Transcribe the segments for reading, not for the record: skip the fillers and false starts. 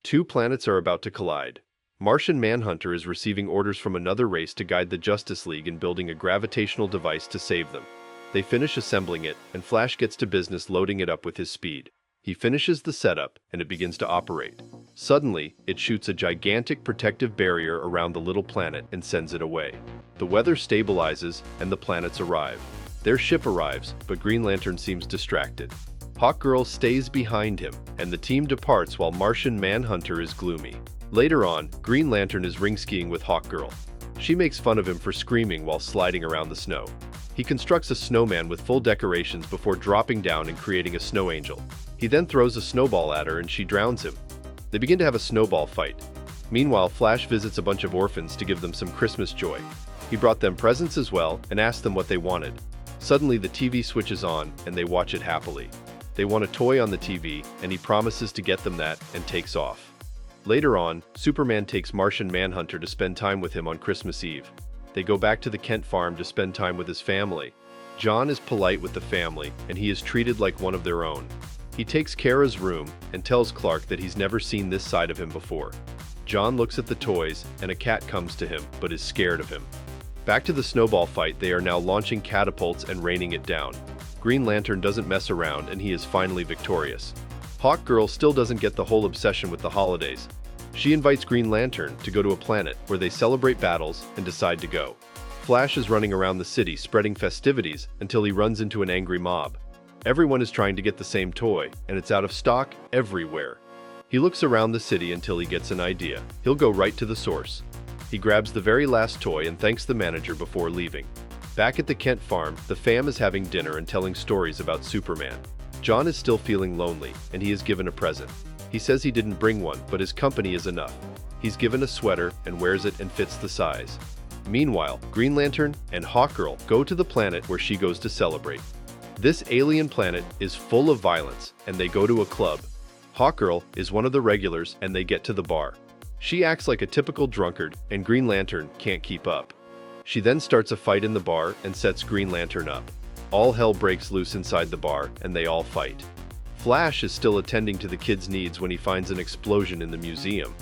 Two planets are about to collide. Martian Manhunter is receiving orders from another race to guide the Justice League in building a gravitational device to save them. They finish assembling it, and Flash gets to business loading it up with his speed. He finishes the setup, and it begins to operate. Suddenly, it shoots a gigantic protective barrier around the little planet and sends it away. The weather stabilizes, and the planets arrive. Their ship arrives, but Green Lantern seems distracted. Hawkgirl stays behind him, and the team departs while Martian Manhunter is gloomy. Later on, Green Lantern is ring skiing with Hawkgirl. She makes fun of him for screaming while sliding around the snow. He constructs a snowman with full decorations before dropping down and creating a snow angel. He then throws a snowball at her and she drowns him. They begin to have a snowball fight. Meanwhile, Flash visits a bunch of orphans to give them some Christmas joy. He brought them presents as well and asked them what they wanted. Suddenly, the TV switches on and they watch it happily. They want a toy on the TV, and he promises to get them that and takes off. Later on, Superman takes Martian Manhunter to spend time with him on Christmas Eve. They go back to the Kent farm to spend time with his family. John is polite with the family, and he is treated like one of their own. He takes Kara's room and tells Clark that he's never seen this side of him before. John looks at the toys, and a cat comes to him, but is scared of him. Back to the snowball fight, they are now launching catapults and raining it down. Green Lantern doesn't mess around, and he is finally victorious. Hawkgirl still doesn't get the whole obsession with the holidays. She invites Green Lantern to go to a planet where they celebrate battles and decide to go. Flash is running around the city spreading festivities until he runs into an angry mob. Everyone is trying to get the same toy, and it's out of stock everywhere. He looks around the city until he gets an idea. He'll go right to the source. He grabs the very last toy and thanks the manager before leaving. Back at the Kent farm, the fam is having dinner and telling stories about Superman. John is still feeling lonely, and he is given a present. He says he didn't bring one, but his company is enough. He's given a sweater and wears it and fits the size. Meanwhile, Green Lantern and Hawkgirl go to the planet where she goes to celebrate. This alien planet is full of violence, and they go to a club. Hawkgirl is one of the regulars, and they get to the bar. She acts like a typical drunkard, and Green Lantern can't keep up. She then starts a fight in the bar and sets Green Lantern up. All hell breaks loose inside the bar, and they all fight. Flash is still attending to the kids' needs when he finds an explosion in the museum.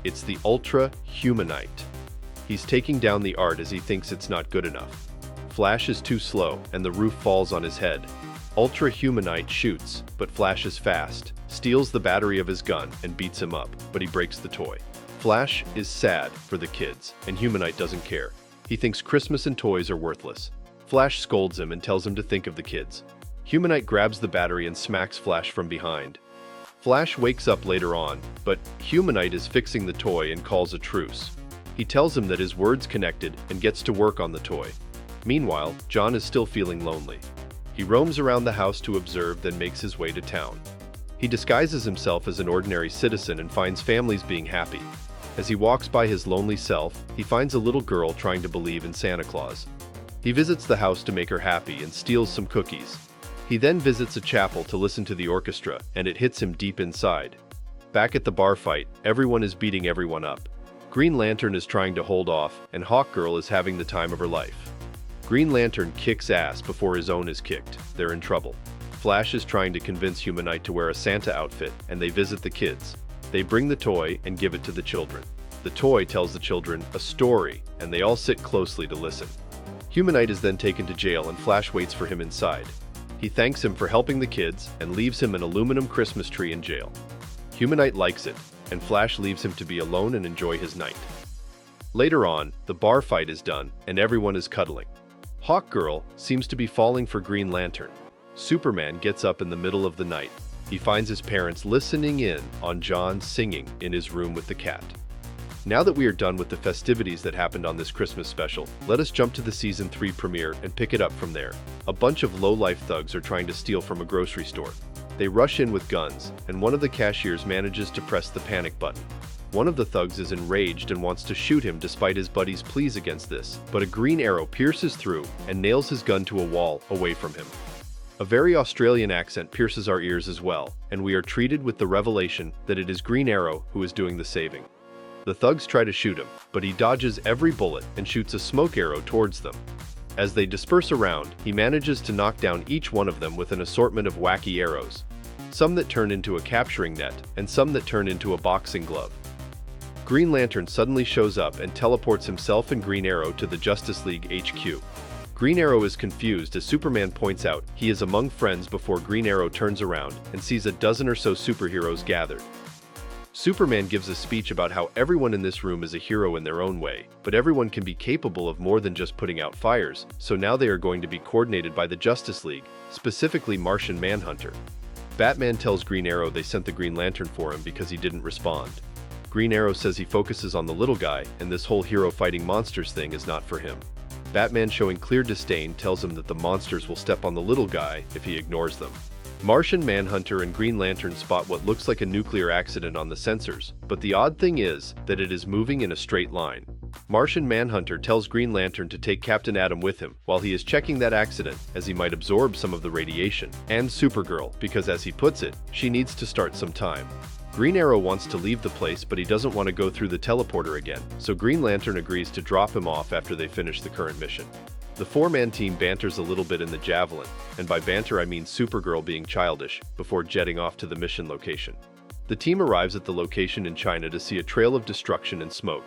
It's the Ultra Humanite. He's taking down the art as he thinks it's not good enough. Flash is too slow, and the roof falls on his head. Ultra Humanite shoots, but Flash is fast, steals the battery of his gun, and beats him up, but he breaks the toy. Flash is sad for the kids, and Humanite doesn't care. He thinks Christmas and toys are worthless. Flash scolds him and tells him to think of the kids. Humanite grabs the battery and smacks Flash from behind. Flash wakes up later on, but Humanite is fixing the toy and calls a truce. He tells him that his word's connected and gets to work on the toy. Meanwhile, John is still feeling lonely. He roams around the house to observe, then makes his way to town. He disguises himself as an ordinary citizen and finds families being happy. As he walks by his lonely self, he finds a little girl trying to believe in Santa Claus. He visits the house to make her happy and steals some cookies. He then visits a chapel to listen to the orchestra, and it hits him deep inside. Back at the bar fight, everyone is beating everyone up. Green Lantern is trying to hold off, and Hawkgirl is having the time of her life. Green Lantern kicks ass before his own is kicked. They're in trouble. Flash is trying to convince Humanite to wear a Santa outfit, and they visit the kids. They bring the toy and give it to the children. The toy tells the children a story, and they all sit closely to listen. Humanite is then taken to jail, and Flash waits for him inside. He thanks him for helping the kids and leaves him an aluminum Christmas tree in jail. Humanite likes it, and Flash leaves him to be alone and enjoy his night. Later on, the bar fight is done, and everyone is cuddling. Hawkgirl seems to be falling for Green Lantern. Superman gets up in the middle of the night. He finds his parents listening in on John singing in his room with the cat. Now that we are done with the festivities that happened on this Christmas special, let us jump to the Season 3 premiere and pick it up from there. A bunch of low-life thugs are trying to steal from a grocery store. They rush in with guns, and one of the cashiers manages to press the panic button. One of the thugs is enraged and wants to shoot him despite his buddy's pleas against this, but a green arrow pierces through and nails his gun to a wall away from him. A very Australian accent pierces our ears as well, and we are treated with the revelation that it is Green Arrow who is doing the saving. The thugs try to shoot him, but he dodges every bullet and shoots a smoke arrow towards them. As they disperse around, he manages to knock down each one of them with an assortment of wacky arrows. some that turn into a capturing net, and some that turn into a boxing glove. Green Lantern suddenly shows up and teleports himself and Green Arrow to the Justice League HQ. Green Arrow is confused as Superman points out he is among friends before Green Arrow turns around and sees a dozen or so superheroes gathered. Superman gives a speech about how everyone in this room is a hero in their own way, but everyone can be capable of more than just putting out fires, so now they are going to be coordinated by the Justice League, specifically Martian Manhunter. Batman tells Green Arrow they sent the Green Lantern for him because he didn't respond. Green Arrow says he focuses on the little guy, and this whole hero fighting monsters thing is not for him. Batman, showing clear disdain, tells him that the monsters will step on the little guy if he ignores them. Martian Manhunter and Green Lantern spot what looks like a nuclear accident on the sensors, but the odd thing is that it is moving in a straight line. Martian Manhunter tells Green Lantern to take Captain Atom with him while he is checking that accident, as he might absorb some of the radiation, and Supergirl, because as he puts it, she needs to start some time. Green Arrow wants to leave the place, but he doesn't want to go through the teleporter again, so Green Lantern agrees to drop him off after they finish the current mission. The four-man team banters a little bit in the Javelin, and by banter I mean Supergirl being childish, before jetting off to the mission location. The team arrives at the location in China to see a trail of destruction and smoke.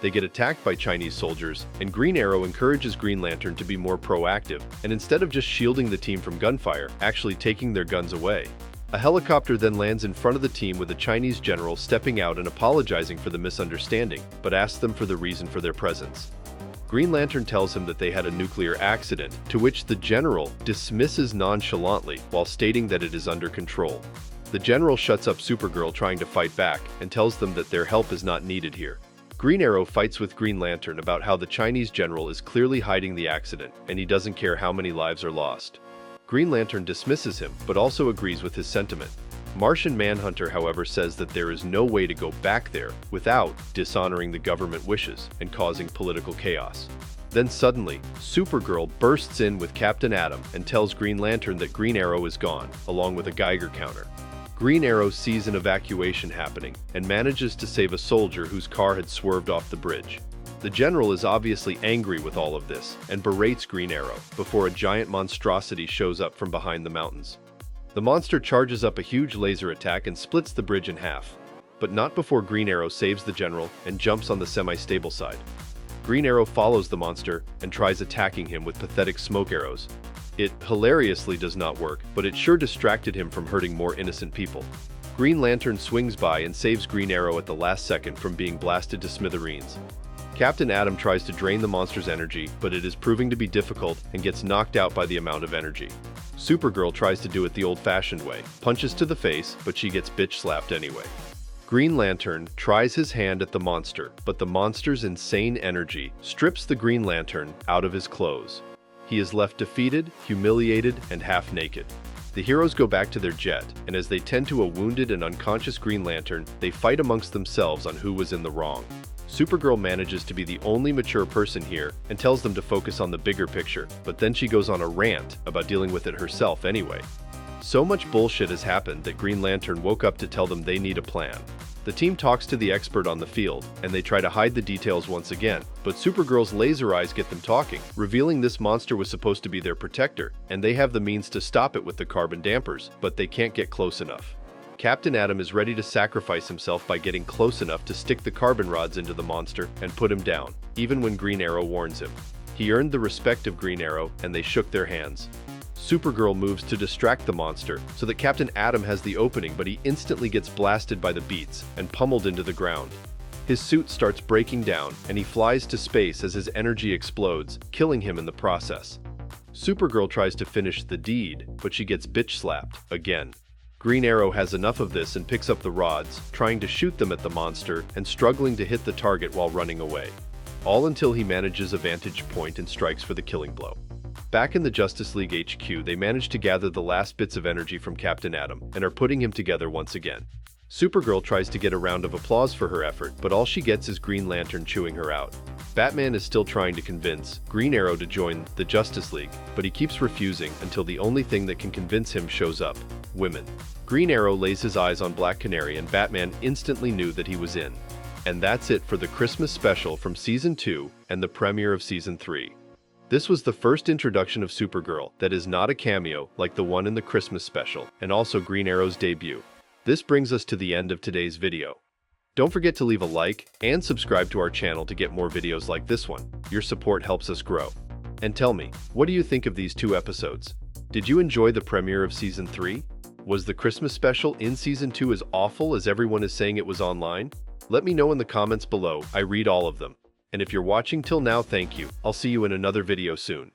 They get attacked by Chinese soldiers, and Green Arrow encourages Green Lantern to be more proactive, and instead of just shielding the team from gunfire, actually taking their guns away. A helicopter then lands in front of the team with a Chinese general stepping out and apologizing for the misunderstanding, but asks them for the reason for their presence. Green Lantern tells him that they had a nuclear accident, to which the general dismisses nonchalantly while stating that it is under control. The general shuts up Supergirl trying to fight back and tells them that their help is not needed here. Green Arrow fights with Green Lantern about how the Chinese general is clearly hiding the accident and he doesn't care how many lives are lost. Green Lantern dismisses him, but also agrees with his sentiment. Martian Manhunter, however, says that there is no way to go back there without dishonoring the government wishes and causing political chaos. Then suddenly, Supergirl bursts in with Captain Atom and tells Green Lantern that Green Arrow is gone, along with a Geiger counter. Green Arrow sees an evacuation happening and manages to save a soldier whose car had swerved off the bridge. The general is obviously angry with all of this and berates Green Arrow before a giant monstrosity shows up from behind the mountains. The monster charges up a huge laser attack and splits the bridge in half, but not before Green Arrow saves the general and jumps on the semi-stable side. Green Arrow follows the monster and tries attacking him with pathetic smoke arrows. It hilariously does not work, but it sure distracted him from hurting more innocent people. Green Lantern swings by and saves Green Arrow at the last second from being blasted to smithereens. Captain Atom tries to drain the monster's energy, but it is proving to be difficult and gets knocked out by the amount of energy. Supergirl tries to do it the old-fashioned way, punches to the face, but she gets bitch-slapped anyway. Green Lantern tries his hand at the monster, but the monster's insane energy strips the Green Lantern out of his clothes. He is left defeated, humiliated, and half-naked. The heroes go back to their jet, and as they tend to a wounded and unconscious Green Lantern, they fight amongst themselves on who was in the wrong. Supergirl manages to be the only mature person here and tells them to focus on the bigger picture, but then she goes on a rant about dealing with it herself anyway. So much bullshit has happened that Green Lantern woke up to tell them they need a plan. The team talks to the expert on the field, and they try to hide the details once again, but Supergirl's laser eyes get them talking, revealing this monster was supposed to be their protector, and they have the means to stop it with the carbon dampers, but they can't get close enough. Captain Atom is ready to sacrifice himself by getting close enough to stick the carbon rods into the monster and put him down, even when Green Arrow warns him. He earned the respect of Green Arrow, and they shook their hands. Supergirl moves to distract the monster so that Captain Atom has the opening, but he instantly gets blasted by the beats and pummeled into the ground. His suit starts breaking down, and he flies to space as his energy explodes, killing him in the process. Supergirl tries to finish the deed, but she gets bitch-slapped again. Green Arrow has enough of this and picks up the rods, trying to shoot them at the monster and struggling to hit the target while running away. All until he manages a vantage point and strikes for the killing blow. Back in the Justice League HQ, they manage to gather the last bits of energy from Captain Atom and are putting him together once again. Supergirl tries to get a round of applause for her effort, but all she gets is Green Lantern chewing her out. Batman is still trying to convince Green Arrow to join the Justice League, but he keeps refusing until the only thing that can convince him shows up: women. Green Arrow lays his eyes on Black Canary and Batman instantly knew that he was in. And that's it for the Christmas special from Season 2 and the premiere of Season 3. This was the first introduction of Supergirl that is not a cameo like the one in the Christmas special, and also Green Arrow's debut. This brings us to the end of today's video. Don't forget to leave a like and subscribe to our channel to get more videos like this one. Your support helps us grow. And tell me, what do you think of these 2 episodes? Did you enjoy the premiere of Season 3? Was the Christmas special in Season 2 as awful as everyone is saying it was online? Let me know in the comments below. I read all of them. And if you're watching till now, thank you. I'll see you in another video soon.